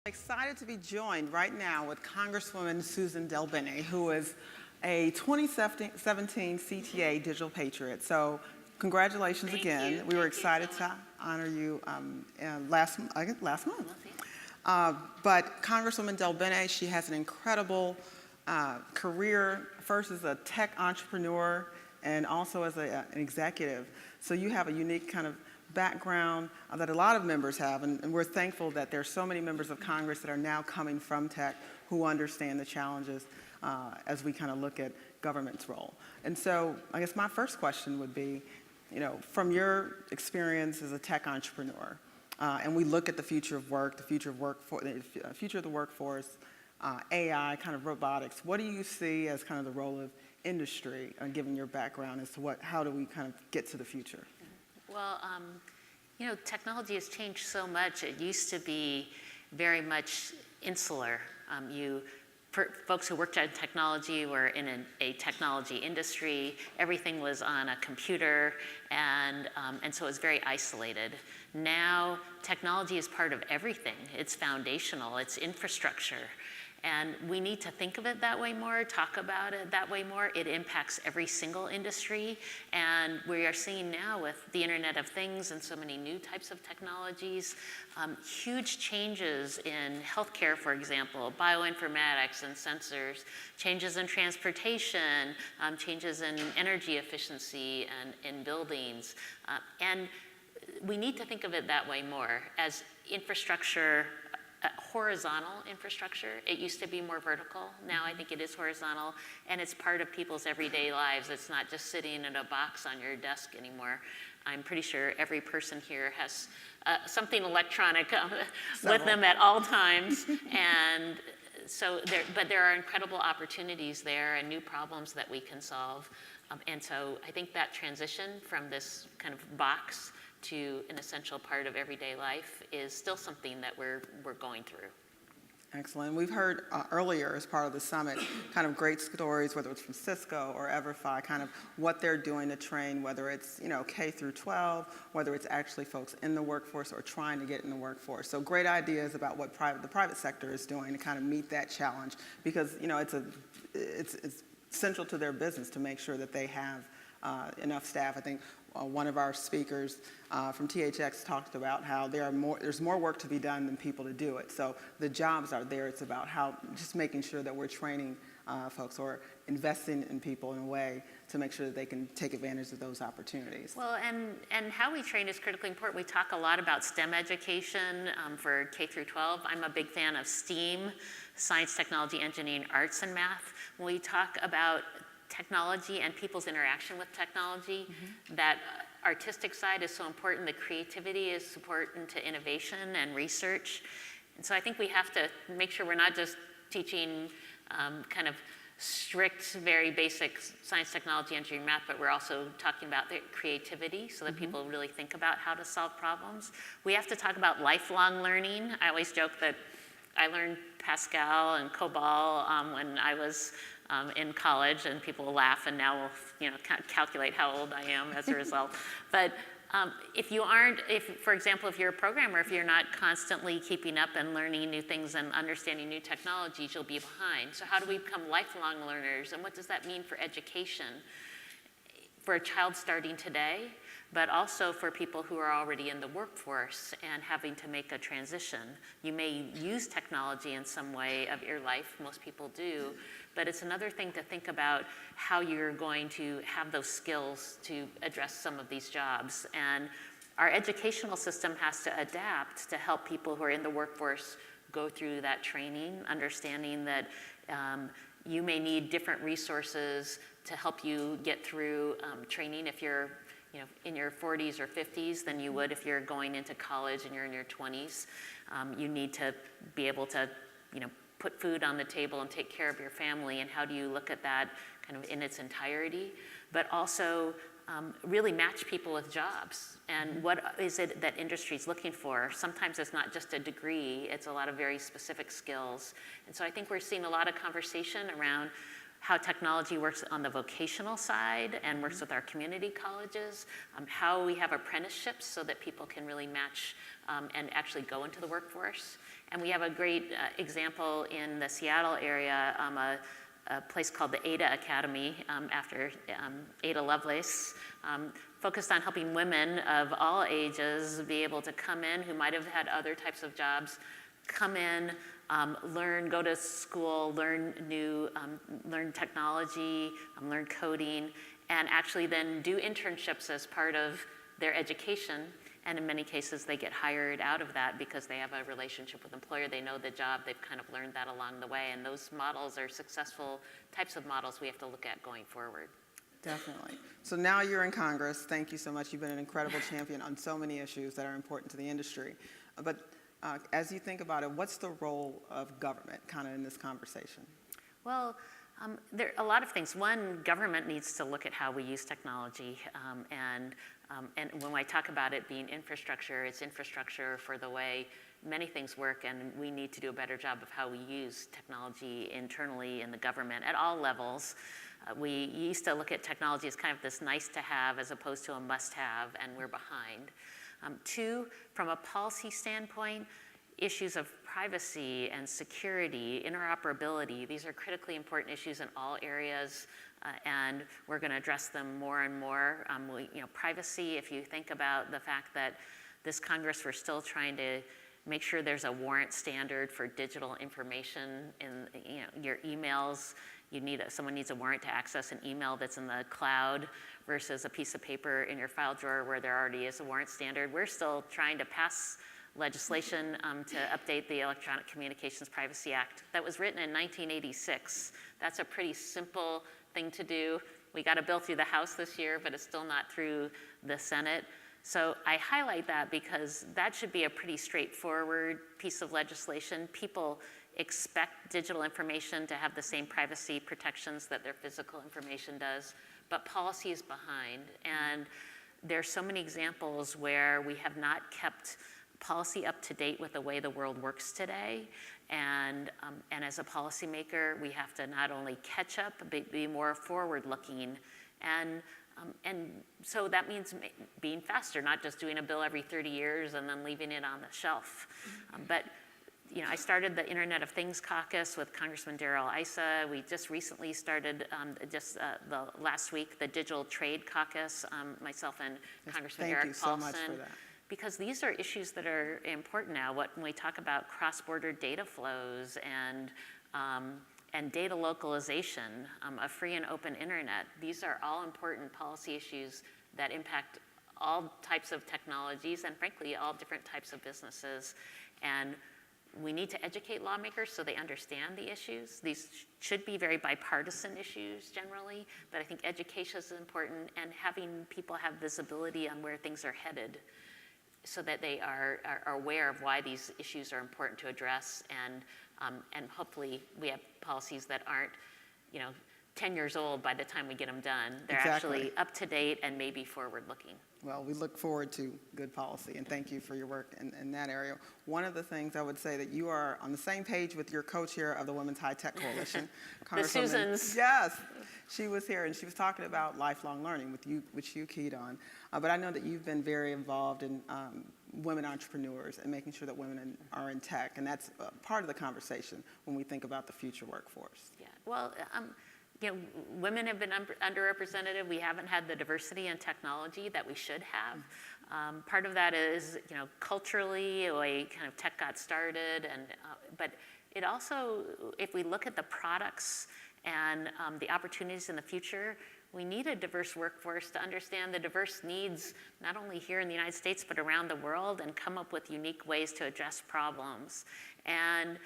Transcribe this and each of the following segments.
Excited to be joined right now with Congresswoman Suzan DelBene, who is a 2017 CTA Digital Patriot. So congratulations again. We were excited to honor you last month. But Congresswoman DelBene, she has an incredible career, first as a tech entrepreneur and also as an executive. So you have a unique kind of background that a lot of members have, and we're thankful that there's so many members of Congress that are now coming from tech who understand the challenges as we kind of look at government's role. And so I guess my first question would be, from your experience as a tech entrepreneur, and we look at the future of work, the future of the workforce, AI, kind of robotics, what do you see as kind of the role of industry, given your background, as to how do we kind of get to the future? Well, technology has changed so much. It used to be very much insular. Folks who worked on technology were in a technology industry. Everything was on a computer, and so it was very isolated. Now, technology is part of everything. It's foundational. It's infrastructure. And we need to think of it that way more, talk about it that way more. It impacts every single industry. And we are seeing now with the Internet of Things and so many new types of technologies, huge changes in healthcare, for example, bioinformatics and sensors, changes in transportation, changes in energy efficiency and in buildings. And we need to think of it that way more as infrastructure. Horizontal infrastructure. It used to be more vertical. Now I think it is horizontal, and it's part of people's everyday lives. It's not just sitting in a box on your desk anymore. I'm pretty sure every person here has something electronic with them at all times. And so there are incredible opportunities there and new problems that we can solve. And so I think that transition from this kind of box to an essential part of everyday life is still something that we're going through. Excellent. We've heard earlier as part of the summit kind of great stories, whether it's from Cisco or Everfi, kind of what they're doing to train, whether it's K through 12, whether it's actually folks in the workforce or trying to get in the workforce. So great ideas about what the private sector is doing to kind of meet that challenge, because it's central to their business to make sure that they have enough staff. I think one of our speakers from THX talked about how there's more work to be done than people to do it. So the jobs are there. It's about just making sure that we're training folks or investing in people in a way to make sure that they can take advantage of those opportunities. Well, and how we train is critically important. We talk a lot about STEM education for K through 12. I'm a big fan of STEAM, science, technology, engineering, arts, and math. When we talk about technology and people's interaction with technology, that artistic side is so important, the creativity is important to innovation and research. And so I think we have to make sure we're not just teaching kind of strict, very basic science, technology, engineering, math, but we're also talking about the creativity so that people really think about how to solve problems. We have to talk about lifelong learning. I always joke that I learned Pascal and COBOL when I was in college, and people laugh, and now will calculate how old I am as a result. But for example, if you're a programmer, if you're not constantly keeping up and learning new things and understanding new technologies, you'll be behind. So how do we become lifelong learners, and what does that mean for education? For a child starting today, but also for people who are already in the workforce and having to make a transition. You may use technology in some way of your life, most people do, but it's another thing to think about how you're going to have those skills to address some of these jobs. And our educational system has to adapt to help people who are in the workforce go through that training, understanding that you may need different resources to help you get through training if you're in your 40s or 50s than you would if you're going into college and you're in your 20s. You need to be able to, put food on the table and take care of your family, and how do you look at that kind of in its entirety, but also really match people with jobs. And what is it that industry is looking for? Sometimes it's not just a degree, it's a lot of very specific skills. And so I think we're seeing a lot of conversation around how technology works on the vocational side and works with our community colleges, how we have apprenticeships so that people can really match and actually go into the workforce. And we have a great example in the Seattle area, a place called the Ada Academy, after Ada Lovelace, focused on helping women of all ages be able to come in who might have had other types of jobs, come in, learn, go to school, learn technology, learn coding, and actually then do internships as part of their education. And in many cases, they get hired out of that because they have a relationship with the employer. They know the job. They've kind of learned that along the way. And those models are successful types of models we have to look at going forward. Definitely. So now you're in Congress. Thank you so much. You've been an incredible champion on so many issues that are important to the industry. But as you think about it, what's the role of government kind of in this conversation? Well, there are a lot of things. One, government needs to look at how we use technology. And when I talk about it being infrastructure, it's infrastructure for the way many things work, and we need to do a better job of how we use technology internally in the government at all levels. We used to look at technology as kind of this nice to have as opposed to a must have, and we're behind. Two, from a policy standpoint, issues of privacy and security, interoperability, these are critically important issues in all areas, and we're going to address them more and more. Privacy, if you think about the fact that this Congress, we're still trying to make sure there's a warrant standard for digital information in your emails. Someone needs a warrant to access an email that's in the cloud versus a piece of paper in your file drawer where there already is a warrant standard. We're still trying to pass legislation to update the Electronic Communications Privacy Act that was written in 1986. That's a pretty simple thing to do. We got a bill through the House this year, but it's still not through the Senate. So I highlight that because that should be a pretty straightforward piece of legislation. People expect digital information to have the same privacy protections that their physical information does, but policy is behind. And there's so many examples where we have not kept policy up to date with the way the world works today. And as a policymaker, we have to not only catch up, but be more forward-looking. And so that means being faster, not just doing a bill every 30 years and then leaving it on the shelf. But I started the Internet of Things Caucus with Congressman Darrell Issa. We just recently started, the last week, the Digital Trade Caucus, myself and Congressman Eric Paulson. Thank you so much for that. Because these are issues that are important now. When we talk about cross-border data flows and data localization, a free and open internet, these are all important policy issues that impact all types of technologies and frankly, all different types of businesses. And we need to educate lawmakers so they understand the issues. These should be very bipartisan issues generally, but I think education is important and having people have visibility on where things are headed so that they are aware of why these issues are important to address, and hopefully we have policies that aren't 10 years old by the time we get them done. They're actually up to date and maybe forward looking. Well, we look forward to good policy, and thank you for your work in that area. One of the things I would say that you are on the same page with your co-chair of the Women's High Tech Coalition, the Susans. Yes, she was here, and she was talking about lifelong learning, which you keyed on. But I know that you've been very involved in women entrepreneurs and making sure that women are in tech, and that's part of the conversation when we think about the future workforce. Yeah, well, women have been underrepresented. We haven't had the diversity in technology that we should have. Part of that is, culturally, the way kind of tech got started, but it also, if we look at the products and the opportunities in the future, we need a diverse workforce to understand the diverse needs, not only here in the United States, but around the world, and come up with unique ways to address problems. And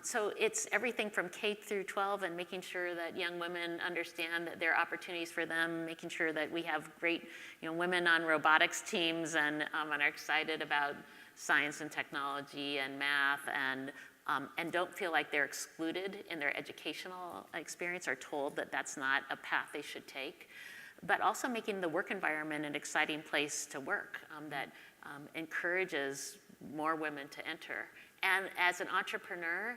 so it's everything from K through 12 and making sure that young women understand that there are opportunities for them, making sure that we have great women on robotics teams and are excited about science and technology and math, and don't feel like they're excluded in their educational experience or told that that's not a path they should take. But also making the work environment an exciting place to work that encourages more women to enter. And as an entrepreneur,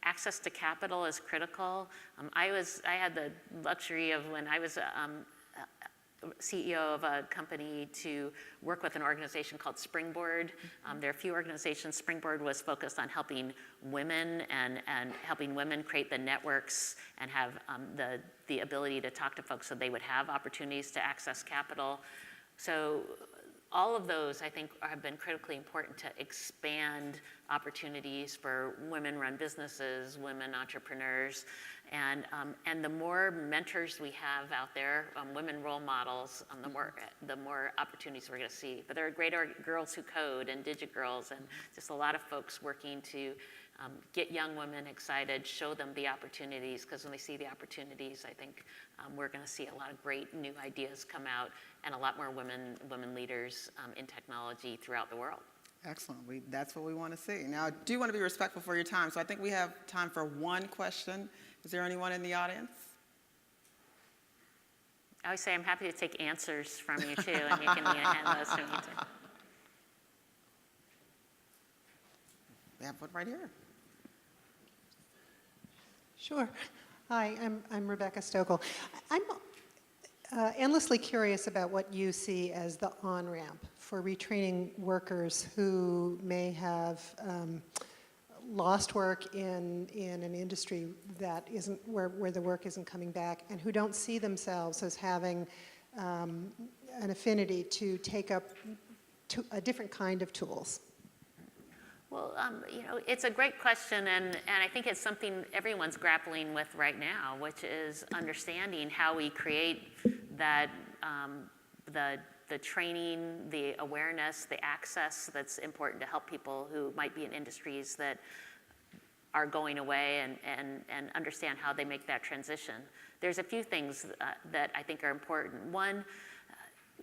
access to capital is critical. I had the luxury of when I was CEO of a company to work with an organization called Springboard. There are a few organizations. Springboard was focused on helping women and helping women create the networks and have the ability to talk to folks so they would have opportunities to access capital. So all of those, I think, have been critically important to expand opportunities for women-run businesses, women entrepreneurs, and the more mentors we have out there, women role models, the more opportunities we're going to see. But there are great Girls Who Code and DigiGirls and just a lot of folks working to get young women excited, show them the opportunities, because when they see the opportunities, I think we're going to see a lot of great new ideas come out and a lot more women leaders in technology throughout the world. Excellent. That's what we want to see. Now, I do want to be respectful for your time, so I think we have time for one question. Is there anyone in the audience? I always say I'm happy to take answers from you too, and you can hand those to me too. We have one right here. Sure. Hi, I'm Rebecca Stokel. I'm endlessly curious about what you see as the on-ramp for retraining workers who may have lost work in an industry that isn't where the work isn't coming back, and who don't see themselves as having an affinity to take up a different kind of tools. Well, it's a great question, and I think it's something everyone's grappling with right now, which is understanding how we create that, the training, the awareness, the access that's important to help people who might be in industries that are going away and understand how they make that transition. There's a few things that I think are important. One,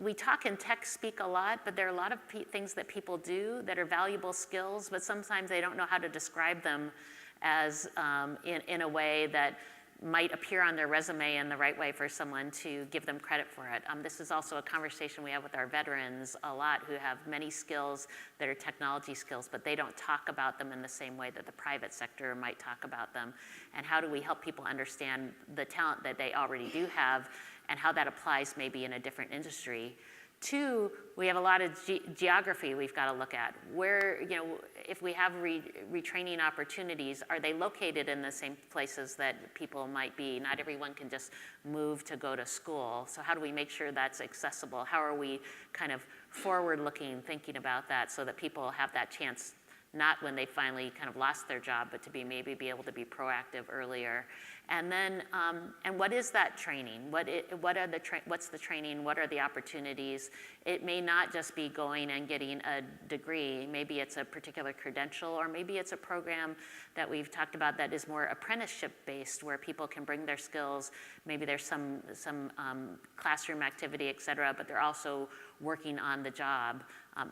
we talk in tech speak a lot, but there are a lot of things that people do that are valuable skills, but sometimes they don't know how to describe them as in a way that might appear on their resume in the right way for someone to give them credit for it. This is also a conversation we have with our veterans a lot, who have many skills that are technology skills, but they don't talk about them in the same way that the private sector might talk about them. And how do we help people understand the talent that they already do have and how that applies maybe in a different industry? Two, we have a lot of geography we've got to look at. Where, if we have retraining opportunities, are they located in the same places that people might be? Not everyone can just move to go to school. So how do we make sure that's accessible? How are we kind of forward-looking, thinking about that so that people have that chance, not when they finally kind of lost their job, but to maybe be able to be proactive earlier? And then, and what is that training? What's the training? What are the opportunities? It may not just be going and getting a degree. Maybe it's a particular credential, or maybe it's a program that we've talked about that is more apprenticeship-based, where people can bring their skills. Maybe there's some classroom activity, et cetera, but they're also working on the job.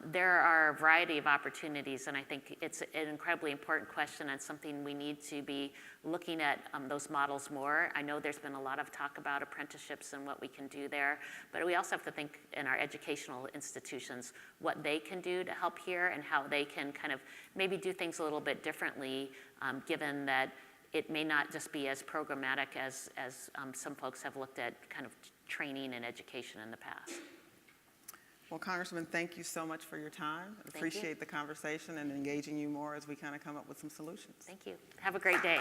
There are a variety of opportunities, and I think it's an incredibly important question and something we need to be looking at those models more. I know there's been a lot of talk about apprenticeships and what we can do there, but we also have to think in our educational institutions what they can do to help here and how they can kind of maybe do things a little bit differently, given that it may not just be as programmatic as some folks have looked at kind of training and education in the past. Well, Congresswoman, thank you so much for your time. I appreciate the conversation and engaging you more as we kind of come up with some solutions. Thank you. Have a great day.